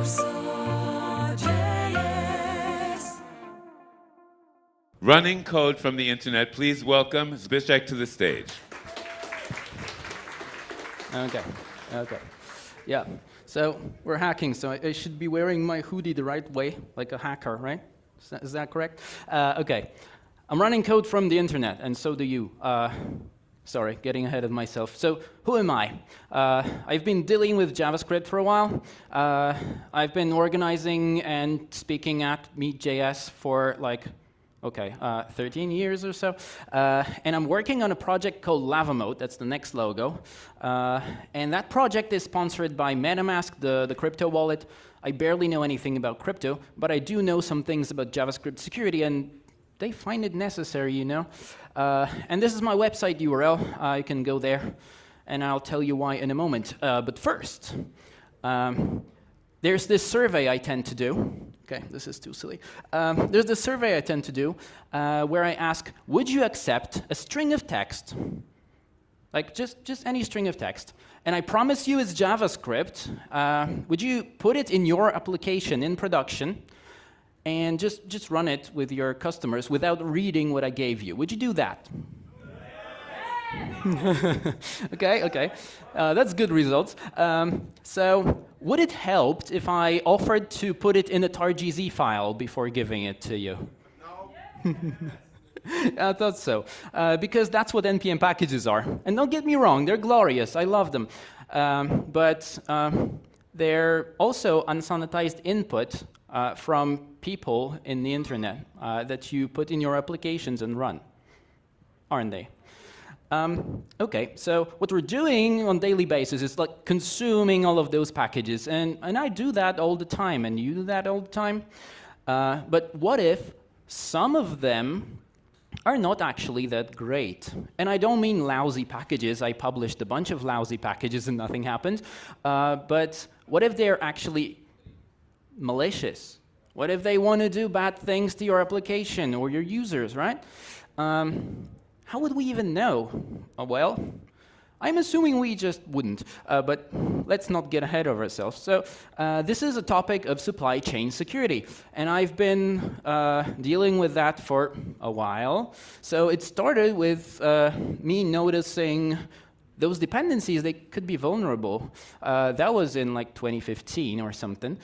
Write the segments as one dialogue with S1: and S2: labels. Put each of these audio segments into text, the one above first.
S1: WarsawJS.
S2: Running code from the internet. Please welcome Zbyszek to the stage.
S3: Okay. Yeah, so we're hacking, so I should be wearing my hoodie the right way, like a hacker, right? Is that correct? Okay, I'm running code from the internet, and so do you. Sorry, getting ahead of myself. So who am I? I've been dealing with JavaScript for a while. I've been organizing and speaking at Meet.js for 13 years or so. And I'm working on a project called Lava Mode. That's the next logo. And that project is sponsored by MetaMask, the crypto wallet. I barely know anything about crypto, but I do know some things about JavaScript security, and they find it necessary, you know. And this is my website URL. You can go there, and I'll tell you why in a moment. But first, there's this survey I tend to do. Okay, this is too silly. There's this survey I tend to do where I ask, would you accept a string of text? Like just any string of text. And I promise you it's JavaScript. Would you put it in your application in production and just run it with your customers without reading what I gave you? Would you do that? Okay. That's good results. So would it help if I offered to put it in a tar.gz file before giving it to you? No. I thought so, because that's what NPM packages are. And don't get me wrong, they're glorious. I love them. But they're also unsanitized input from people in the internet that you put in your applications and run, aren't they? Okay, so what we're doing on a daily basis is like consuming all of those packages, and I do that all the time, and you do that all the time. But what if some of them are not actually that great? And I don't mean lousy packages. I published a bunch of lousy packages and nothing happened. But what if they're actually malicious? What if they want to do bad things to your application or your users, right? How would we even know? Well, I'm assuming we just wouldn't, but let's not get ahead of ourselves. So this is a topic of supply chain security, and I've been dealing with that for a while. So it started with me noticing those dependencies, they could be vulnerable. That was in like 2015 or something.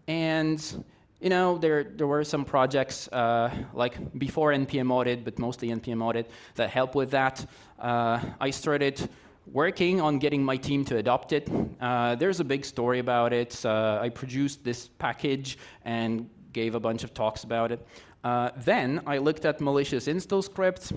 S3: And you know, there were some projects like before NPM audit, but mostly NPM audit, that help with that. I started working on getting my team to adopt it. There's a big story about it. I produced this package and gave a bunch of talks about it. Then I looked at malicious install scripts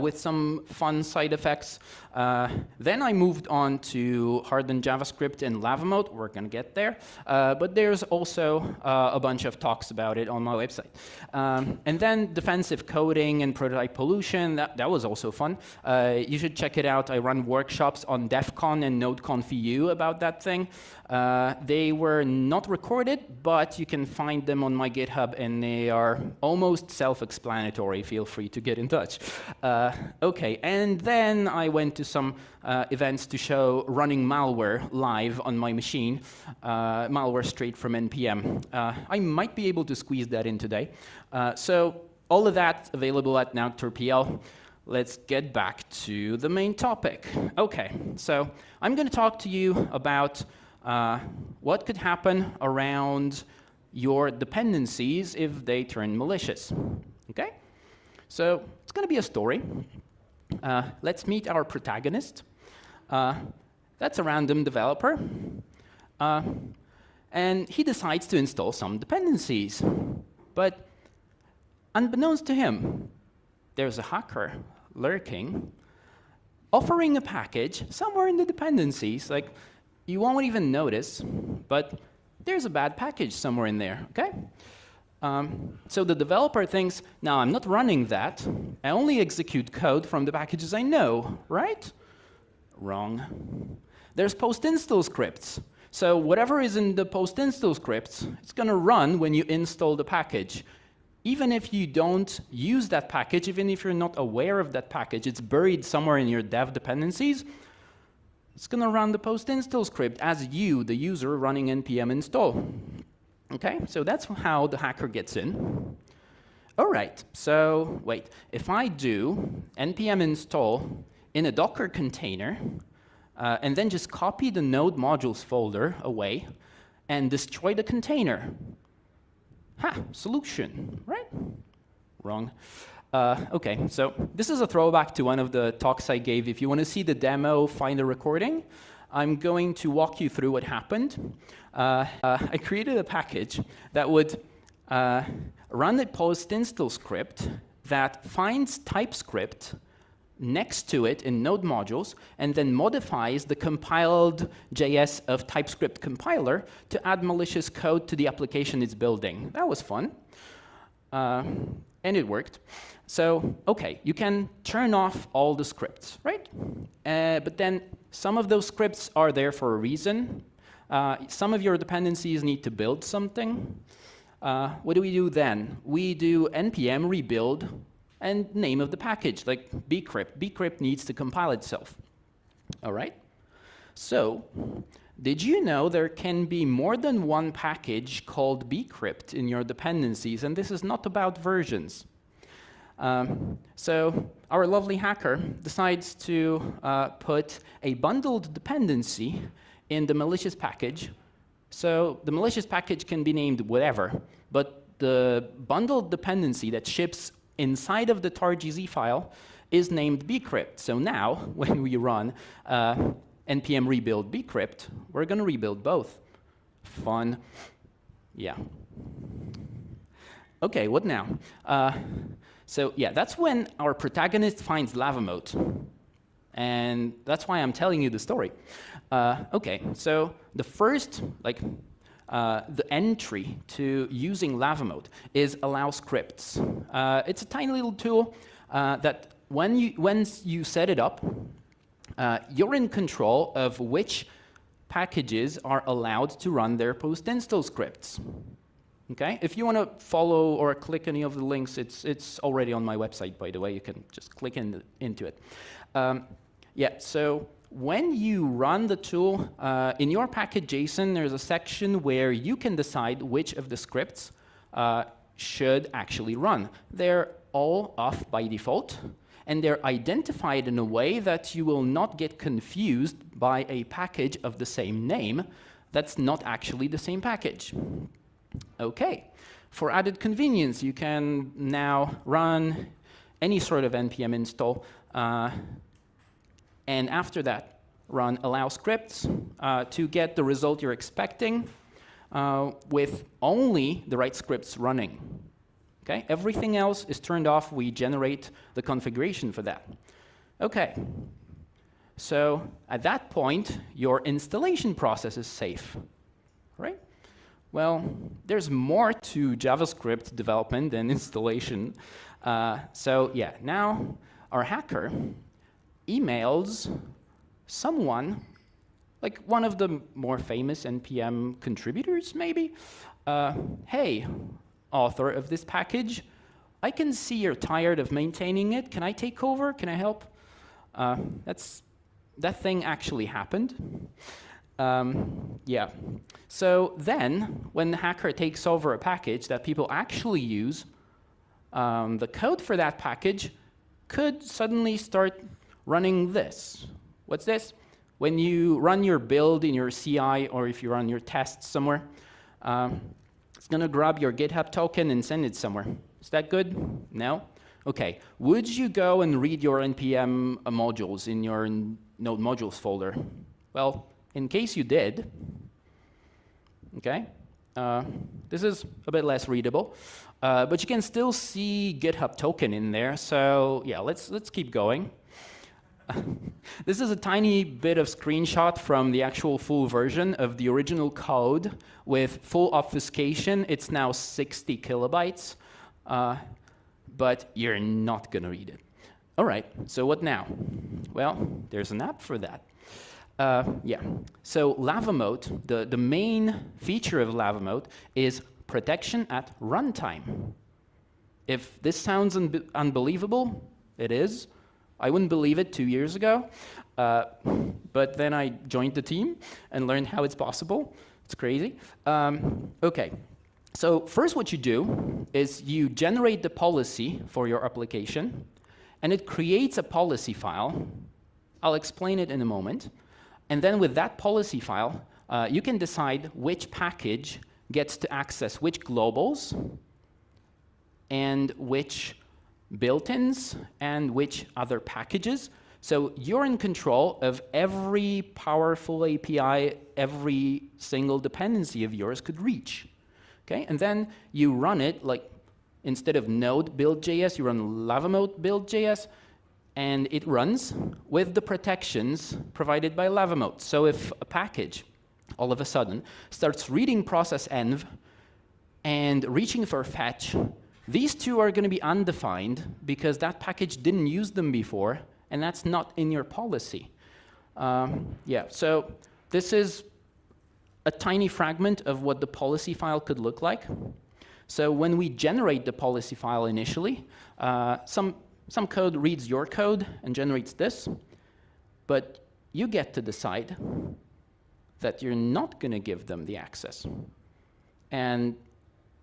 S3: with some fun side effects. Then I moved on to Hardened JavaScript and Lava Mode. We're going to get there. But there's also a bunch of talks about it on my website. And then defensive coding and prototype pollution, that was also fun. You should check it out. I run workshops on DEFCON and NodeConf.eu about that thing. They were not recorded, but you can find them on my GitHub, and they are almost self-explanatory. Feel free to get in touch. Okay, and then I went to some events to show running malware live on my machine, malware straight from NPM. I might be able to squeeze that in today. So all of that available at Nowtor.pl. Let's get back to the main topic. Okay, so I'm going to talk to you about what could happen around your dependencies if they turn malicious. Okay? So it's going to be a story. Let's meet our protagonist. That's a random developer. And he decides to install some dependencies. But unbeknownst to him, there's a hacker lurking, offering a package somewhere in the dependencies. Like, you won't even notice, but there's a bad package somewhere in there, okay? So the developer thinks, now I'm not running that. I only execute code from the packages I know, right? Wrong. There's post-install scripts. So whatever is in the post-install scripts, it's going to run when you install the package. Even if you don't use that package, even if you're not aware of that package, it's buried somewhere in your dev dependencies, it's going to run the post install script as you, the user, running npm install. Okay, so that's how the hacker gets in. All right, so wait, if I do npm install in a Docker container, and then just copy the node modules folder away and destroy the container. Ha, solution, right? Wrong. Okay, so this is a throwback to one of the talks I gave. If you want to see the demo, find a recording. I'm going to walk you through what happened. I created a package that would run a post install script that finds TypeScript next to it in node modules and then modifies the compiled JS of TypeScript compiler to add malicious code to the application it's building. That was fun. And it worked. So, okay, you can turn off all the scripts, right? But then some of those scripts are there for a reason. Some of your dependencies need to build something. What do we do then? We do npm rebuild and name of the package, like bcrypt. Bcrypt needs to compile itself. All right? So, did you know there can be more than one package called bcrypt in your dependencies, and this is not about versions. So our lovely hacker decides to put a bundled dependency in the malicious package. So the malicious package can be named whatever, but the bundled dependency that ships inside of the tar.gz file is named bcrypt. So now, when we run npm rebuild bcrypt, we're going to rebuild both. Fun. Yeah. OK, what now? So yeah, that's when our protagonist finds lava moat. And that's why I'm telling you the story. OK, so the first, the entry to using lava mode is allow scripts. It's a tiny little tool that once you set it up, you're in control of which packages are allowed to run their post-install scripts. Okay? If you want to follow or click any of the links, it's already on my website, by the way. You can just click into it. Yeah, so when you run the tool, in your package.json, there's a section where you can decide which of the scripts should actually run. They're all off by default, and they're identified in a way that you will not get confused by a package of the same name that's not actually the same package. OK, for added convenience, you can now run any sort of npm install. And after that, run allow scripts to get the result you're expecting with only the right scripts running. Okay? Everything else is turned off. We generate the configuration for that. OK. So at that point, your installation process is safe. Right? Well, there's more to JavaScript development than installation. So yeah, now our hacker emails someone, like one of the more famous NPM contributors, maybe. Hey, author of this package, I can see you're tired of maintaining it. Can I take over? Can I help? That thing actually happened. Yeah. So then, when the hacker takes over a package that people actually use, the code for that package could suddenly start running this. What's this? When you run your build in your CI, or if you run your tests somewhere, it's going to grab your GitHub token and send it somewhere. Is that good? No? OK. Would you go and read your NPM modules in your node modules folder? Well, in case you did, OK, this is a bit less readable, but you can still see GitHub token in there. So yeah, let's keep going. This is a tiny bit of screenshot from the actual full version of the original code with full obfuscation. It's now 60 kilobytes, but you're not going to read it. All right, so what now? Well, there's an app for that. Yeah, so lava mode, the main feature of lava mode is protection at runtime. If this sounds unbelievable, it is. I wouldn't believe it 2 years ago, but then I joined the team and learned how it's possible. It's crazy. Okay, so first what you do is you generate the policy for your application, and it creates a policy file. I'll explain it in a moment. And then with that policy file, you can decide which package gets to access which globals and which built-ins and which other packages. So you're in control of every powerful API every single dependency of yours could reach. Okay? And then you run it, like instead of node build.js, you run lavamote build.js, and it runs with the protections provided by lavamote. So if a package all of a sudden starts reading process env and reaching for fetch, these two are going to be undefined because that package didn't use them before, and that's not in your policy. Yeah, so this is a tiny fragment of what the policy file could look like. So when we generate the policy file initially, some code reads your code and generates this, but you get to decide that you're not going to give them the access. And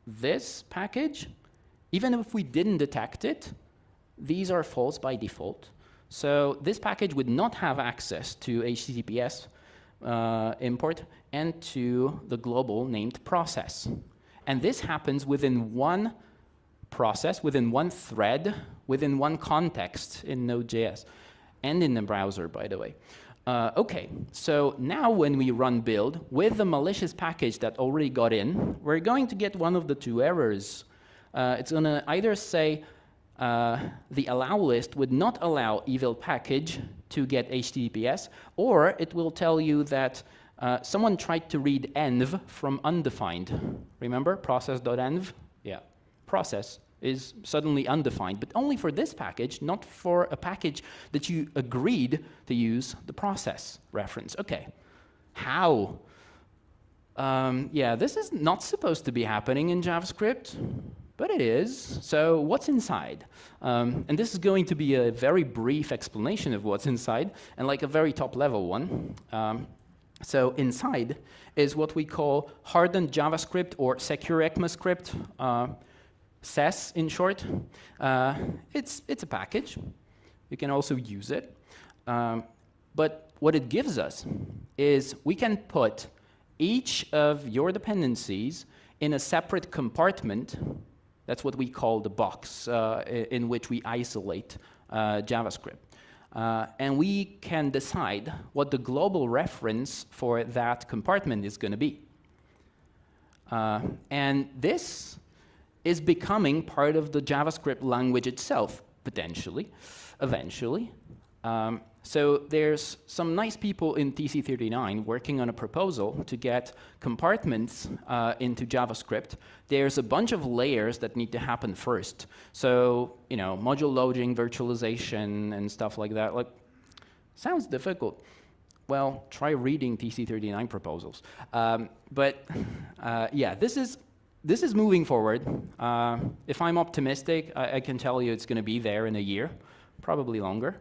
S3: this package, even if we didn't detect it, these are false by default. So this package would not have access to HTTPS import and to the global named process. And this happens within one process, within one thread, within one context in Node.js, and in the browser, by the way. Okay, so now when we run build with the malicious package that already got in, we're going to get one of the two errors. It's going to either say the allow list would not allow evil package to get HTTPS, or it will tell you that someone tried to read env from undefined. Remember process.env? Yeah, process is suddenly undefined, but only for this package, not for a package that you agreed to use the process reference. Okay, how? Yeah, this is not supposed to be happening in JavaScript, but it is. So what's inside? And this is going to be a very brief explanation of what's inside, and like a very top level one. So inside is what we call hardened JavaScript or secure ECMAScript, SES in short. It's a package. You can also use it. But what it gives us is we can put each of your dependencies in a separate compartment. That's what we call the box in which we isolate JavaScript. And we can decide what the global reference for that compartment is going to be. And this is becoming part of the JavaScript language itself, potentially, eventually. So there's some nice people in TC39 working on a proposal to get compartments into JavaScript. There's a bunch of layers that need to happen first. So, you know, module loading, virtualization, and stuff like that. Like, sounds difficult. Well, try reading TC39 proposals. Yeah, this is moving forward. If I'm optimistic, I can tell you it's going to be there in a year, probably longer.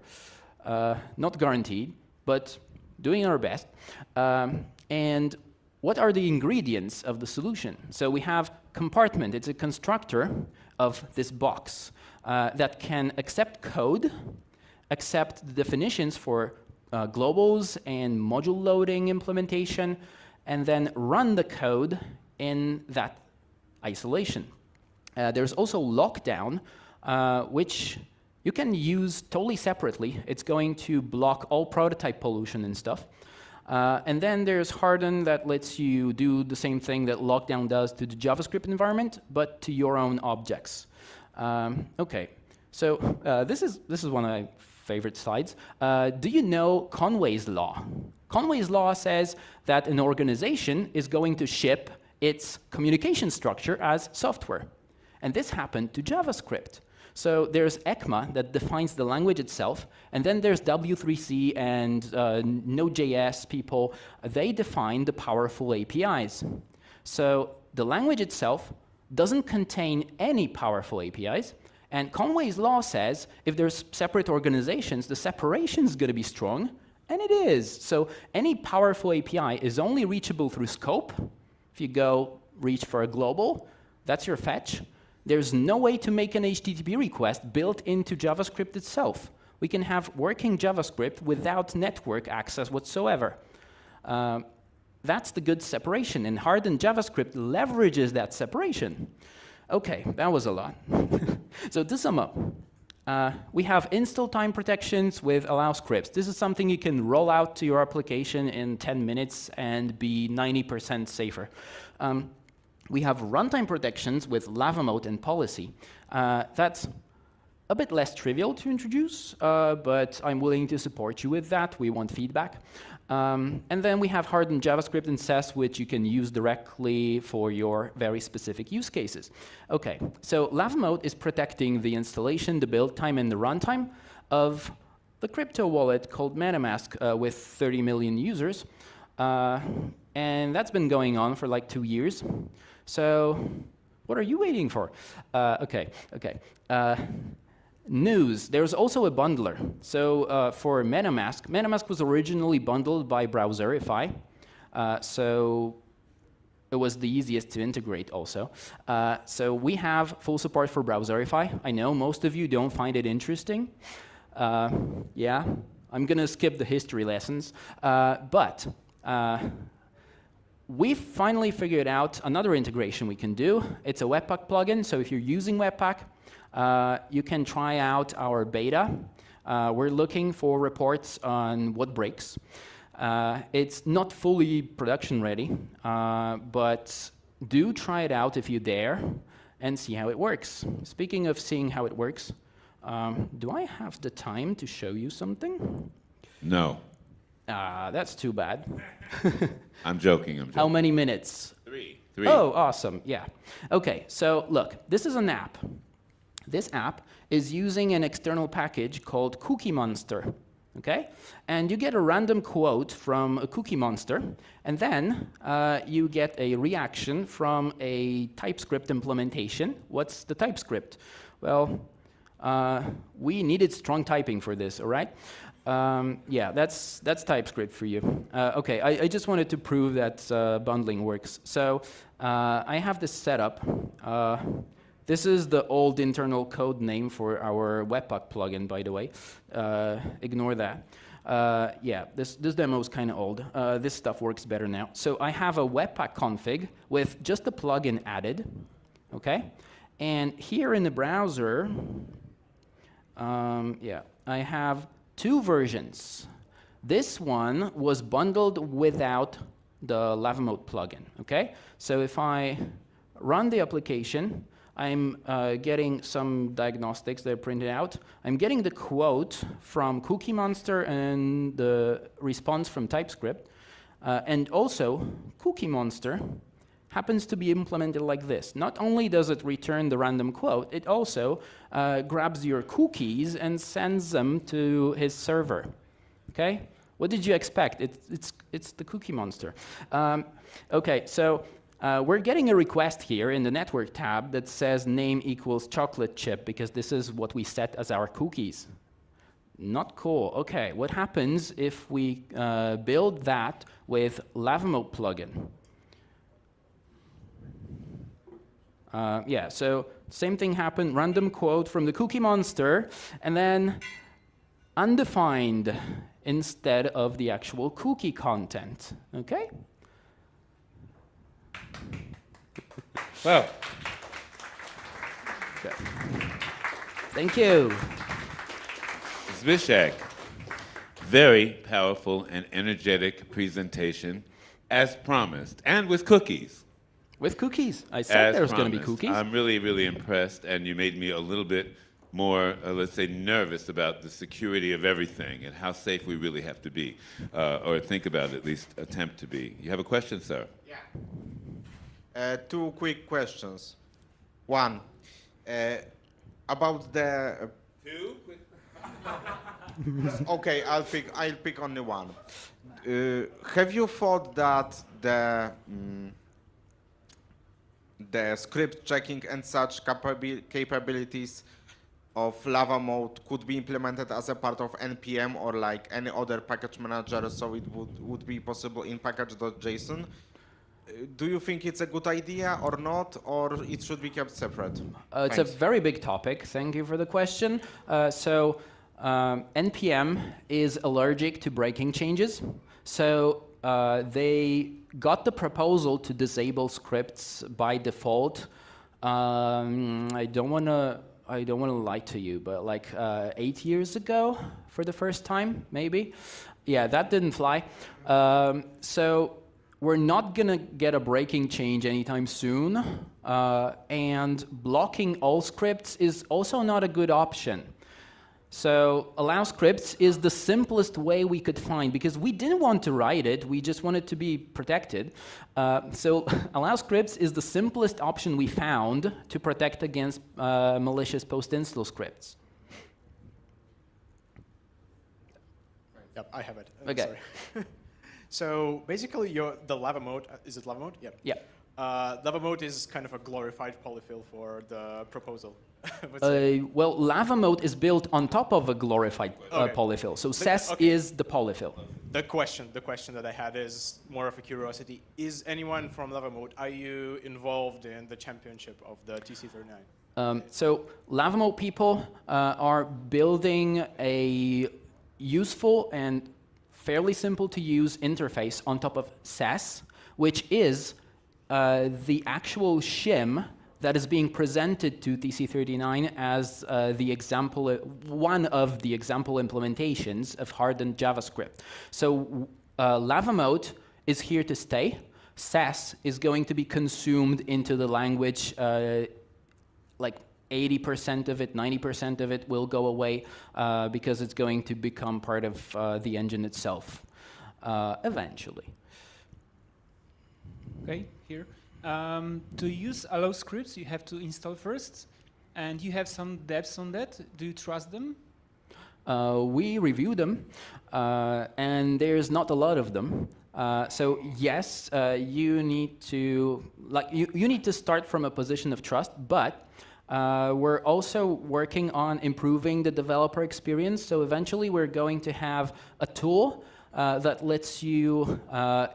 S3: Not guaranteed, but doing our best. And what are the ingredients of the solution? So we have compartment. It's a constructor of this box that can accept code, accept the definitions for globals and module loading implementation, and then run the code in that isolation. There's also lockdown, which you can use totally separately. It's going to block all prototype pollution and stuff. And then there's harden that lets you do the same thing that lockdown does to the JavaScript environment, but to your own objects. Okay, so this is one of my favorite slides. Do you know Conway's law? Conway's law says that an organization is going to ship its communication structure as software. And this happened to JavaScript. So there's ECMA that defines the language itself, and then there's W3C and Node.js people. They define the powerful APIs. So the language itself doesn't contain any powerful APIs. And Conway's law says if there's separate organizations, the separation is going to be strong, and it is. So any powerful API is only reachable through scope. If you go reach for a global, that's your fetch. There's no way to make an HTTP request built into JavaScript itself. We can have working JavaScript without network access whatsoever. That's the good separation, and Hardened JavaScript leverages that separation. Okay, that was a lot. So to sum up, we have install time protections with allow scripts. This is something you can roll out to your application in 10 minutes and be 90% safer. We have runtime protections with lava mode and policy. That's a bit less trivial to introduce, but I'm willing to support you with that. We want feedback. And then we have hardened JavaScript and SES, which you can use directly for your very specific use cases. Okay, so lava mode is protecting the installation, the build time, and the runtime of the crypto wallet called MetaMask with 30 million users. And that's been going on for like 2 years. So what are you waiting for? Okay. News, there's also a bundler. So for MetaMask was originally bundled by Browserify. So it was the easiest to integrate also. So we have full support for Browserify. I know most of you don't find it interesting. Yeah, I'm going to skip the history lessons. But we've finally figured out another integration we can do. It's a Webpack plugin. So if you're using Webpack, you can try out our beta. We're looking for reports on what breaks. It's not fully production ready, but do try it out if you dare and see how it works. Speaking of seeing how it works, do I have the time to show you something?
S2: No.
S3: That's too bad.
S2: I'm joking.
S3: How many minutes?
S2: 3.
S3: Oh, awesome. Yeah. Okay, so look, this is an app. This app is using an external package called Cookie Monster, okay? And you get a random quote from a Cookie Monster, and then you get a reaction from a TypeScript implementation. What's the TypeScript? Well, we needed strong typing for this, all right? Yeah, that's TypeScript for you. Okay, I just wanted to prove that bundling works. So I have this setup. This is the old internal code name for our Webpack plugin, by the way. Ignore that. Yeah, this demo is kind of old. This stuff works better now. So I have a Webpack config with just the plugin added, okay? And here in the browser, yeah, I have 2 versions. This one was bundled without the lava mode plugin, okay? So if I run the application, I'm getting some diagnostics that are printed out. I'm getting the quote from Cookie Monster and the response from TypeScript. And also, Cookie Monster happens to be implemented like this. Not only does it return the random quote, it also grabs your cookies and sends them to his server. Okay? What did you expect? It's the Cookie Monster. Okay, so we're getting a request here in the network tab that says name equals chocolate chip because this is what we set as our cookies. Not cool. Okay, what happens if we build that with lava mode plugin? Yeah, so same thing happened, random quote from the Cookie Monster, and then undefined instead of the actual cookie content, okay?
S2: Well,
S3: Okay. Thank you.
S2: Zbyszek, very powerful and energetic presentation, as promised, and with cookies.
S3: With cookies. I said there was going to be cookies.
S2: I'm really, really impressed, and you made me a little bit more, let's say, nervous about the security of everything and how safe we really have to be, or think about, at least attempt to be. You have a question, sir?
S1: Yeah. 2 quick questions. One, about the...
S2: 2 quick.
S1: Okay, I'll pick only one. Have you thought that the script checking and such capabilities of Lava mode could be implemented as a part of npm or like any other package manager, so it would be possible in package.json. Do you think it's a good idea or not, or it should be kept separate?
S3: It's a very big topic. Thank you for the question. NPM is allergic to breaking changes. So they got the proposal to disable scripts by default. I don't want to lie to you, but like 8 years ago for the first time, maybe. Yeah, that didn't fly. So we're not going to get a breaking change anytime soon. And blocking all scripts is also not a good option. So allow scripts is the simplest way we could find, because we didn't want to write it, we just wanted to be protected. So allow scripts is the simplest option we found to protect against malicious post-install scripts.
S4: Yep, I have it.
S3: Okay.
S4: Sorry. So basically, the Lava mode, is it Lava mode? Yep.
S3: Yeah.
S4: Lava mode is kind of a glorified polyfill for the proposal.
S3: Well, Lava mode is built on top of a glorified polyfill. So SES is the polyfill.
S4: The question that I had is more of a curiosity. Is anyone from Lava mode, are you involved in the championship of the TC39?
S3: So Lava mode people are building a useful and fairly simple to use interface on top of SES, which is the actual shim that is being presented to TC39 as the example, one of the example implementations of hardened JavaScript. So Lava mode is here to stay. SES is going to be consumed into the language, like 80% of it, 90% of it will go away because it's going to become part of the engine itself eventually.
S5: Okay, here. To use allow scripts, you have to install first, and you have some depths on that. Do you trust them?
S3: We review them, and there's not a lot of them. So yes, you need to you need to start from a position of trust, but we're also working on improving the developer experience. So eventually, we're going to have a tool that lets you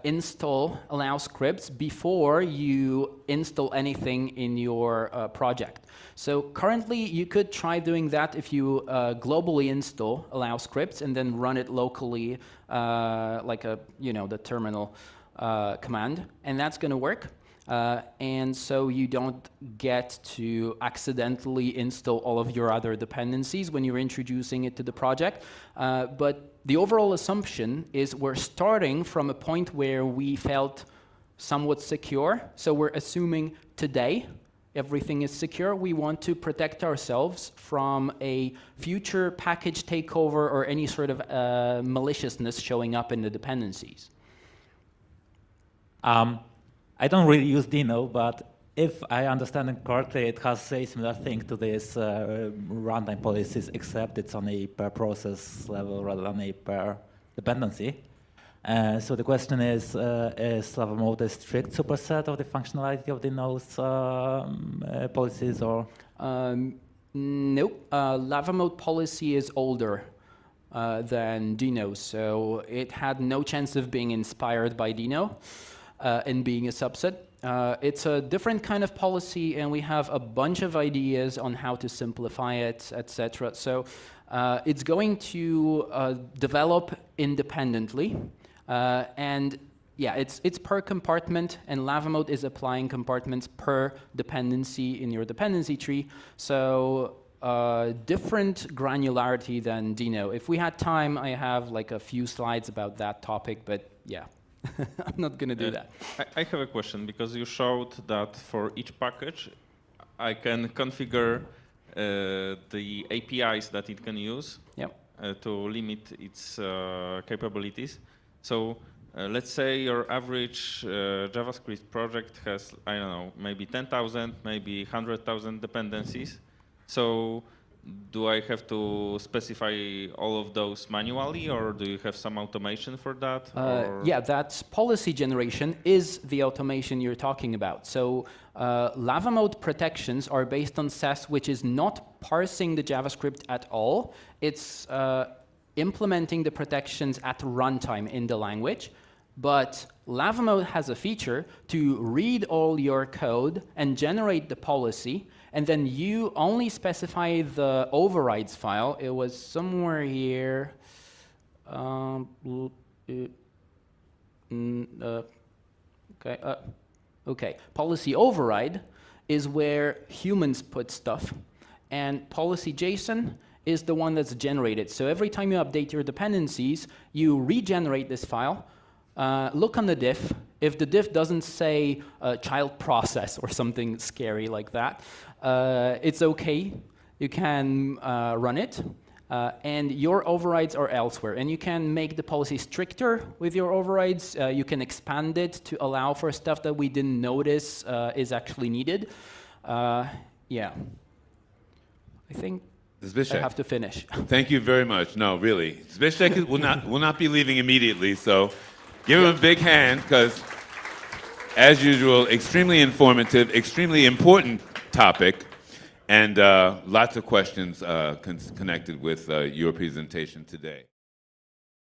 S3: install allow scripts before you install anything in your project. So currently, you could try doing that if you globally install allow scripts and then run it locally, like the terminal command, and that's going to work. And so you don't get to accidentally install all of your other dependencies when you're introducing it to the project. But the overall assumption is we're starting from a point where we felt somewhat secure. So we're assuming today everything is secure. We want to protect ourselves from a future package takeover or any sort of maliciousness showing up in the dependencies.
S6: I don't really use Dino, but if I understand it correctly, it has a similar thing to this runtime policies, except it's on a per process level rather than a per dependency. So the question is Lava mode a strict superset of the functionality of Dino's policies, or?
S3: Nope. Lava mode policy is older than Dino, so it had no chance of being inspired by Dino and being a subset. It's a different kind of policy, and we have a bunch of ideas on how to simplify it, etc. So it's going to develop independently, and yeah, it's per compartment, and Lava mode is applying compartments per dependency in your dependency tree. So different granularity than Dino. If we had time, I have like a few slides about that topic, but yeah. I'm not going to do that.
S7: I have a question, because you showed that for each package, I can configure the APIs that it can use to limit its capabilities. So let's say your average JavaScript project has, I don't know, maybe 10,000, maybe 100,000 dependencies. So do I have to specify all of those manually, or do you have some automation for that?
S3: Yeah, that policy generation is the automation you're talking about. So Lava mode protections are based on SES, which is not parsing the JavaScript at all. It's implementing the protections at runtime in the language. But Lava mode has a feature to read all your code and generate the policy, and then you only specify the overrides file. It was somewhere here. Okay. Policy override is where humans put stuff, and policy JSON is the one that's generated. So every time you update your dependencies, you regenerate this file. Look on the diff. If the diff doesn't say child process or something scary like that, it's okay. You can run it, and your overrides are elsewhere. And you can make the policy stricter with your overrides. You can expand it to allow for stuff that we didn't notice is actually needed. Yeah. I think
S2: Zbyszek,
S3: I have to finish.
S2: Thank you very much. No, really. Zbyszek will not be leaving immediately, so give him a big hand, because, as usual, extremely informative, extremely important topic, and lots of questions connected with your presentation today.